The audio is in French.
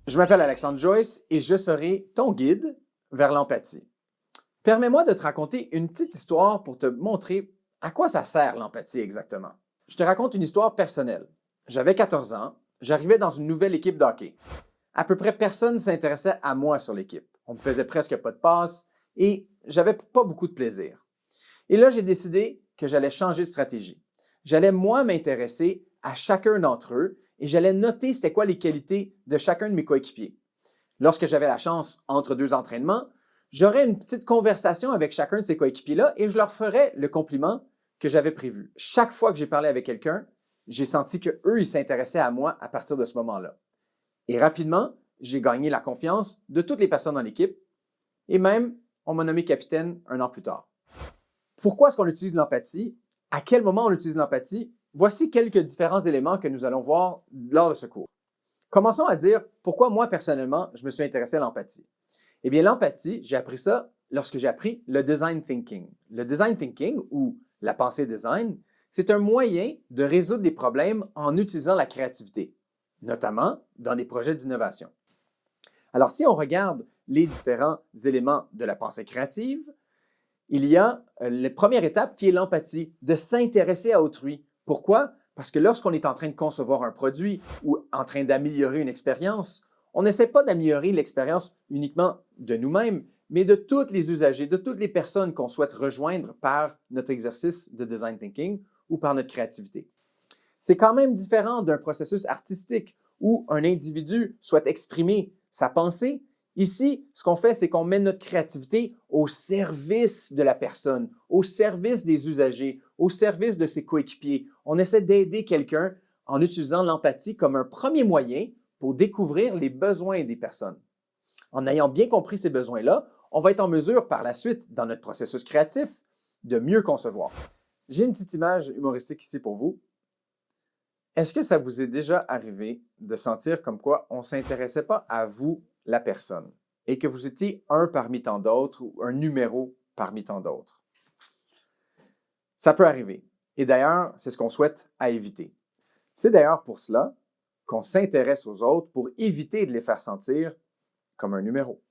Je m'appelle Alexandre Joyce et je serai ton guide vers l'empathie. Permets-moi de te raconter une petite histoire pour te montrer à quoi ça sert l'empathie exactement. Je te raconte une histoire personnelle. J'avais 14 ans, j'arrivais dans une nouvelle équipe de hockey. À peu près personne ne s'intéressait à moi sur l'équipe. On me faisait presque pas de passes et j'avais pas beaucoup de plaisir. Et là, j'ai décidé que j'allais changer de stratégie. J'allais moi m'intéresser à chacun d'entre eux et j'allais noter c'était quoi les qualités de chacun de mes coéquipiers. Lorsque j'avais la chance, entre deux entraînements, j'aurais une petite conversation avec chacun de ces coéquipiers-là et je leur ferais le compliment que j'avais prévu. Chaque fois que j'ai parlé avec quelqu'un, j'ai senti qu'eux, ils s'intéressaient à moi à partir de ce moment-là. Et rapidement, j'ai gagné la confiance de toutes les personnes dans l'équipe et même, on m'a nommé capitaine un an plus tard. Pourquoi est-ce qu'on utilise l'empathie? À quel moment on utilise l'empathie? Voici quelques différents éléments que nous allons voir lors de ce cours. Commençons à dire pourquoi moi, personnellement, je me suis intéressé à l'empathie. Eh bien, l'empathie, j'ai appris ça lorsque j'ai appris le design thinking. Le design thinking, ou la pensée design, c'est un moyen de résoudre des problèmes en utilisant la créativité, notamment dans des projets d'innovation. Alors, si on regarde les différents éléments de la pensée créative, il y a la première étape qui est l'empathie, de s'intéresser à autrui. Pourquoi? Parce que lorsqu'on est en train de concevoir un produit ou en train d'améliorer une expérience, on n'essaie pas d'améliorer l'expérience uniquement de nous-mêmes, mais de tous les usagers, de toutes les personnes qu'on souhaite rejoindre par notre exercice de design thinking ou par notre créativité. C'est quand même différent d'un processus artistique où un individu souhaite exprimer sa pensée. Ici, ce qu'on fait, c'est qu'on met notre créativité au service de la personne, au service des usagers, au service de ses coéquipiers. On essaie d'aider quelqu'un en utilisant l'empathie comme un premier moyen pour découvrir les besoins des personnes. En ayant bien compris ces besoins-là, on va être en mesure par la suite, dans notre processus créatif, de mieux concevoir. J'ai une petite image humoristique ici pour vous. Est-ce que ça vous est déjà arrivé de sentir comme quoi on ne s'intéressait pas à vous, la personne, et que vous étiez un parmi tant d'autres ou un numéro parmi tant d'autres? Ça peut arriver. Et d'ailleurs, c'est ce qu'on souhaite à éviter. C'est d'ailleurs pour cela qu'on s'intéresse aux autres pour éviter de les faire sentir comme un numéro.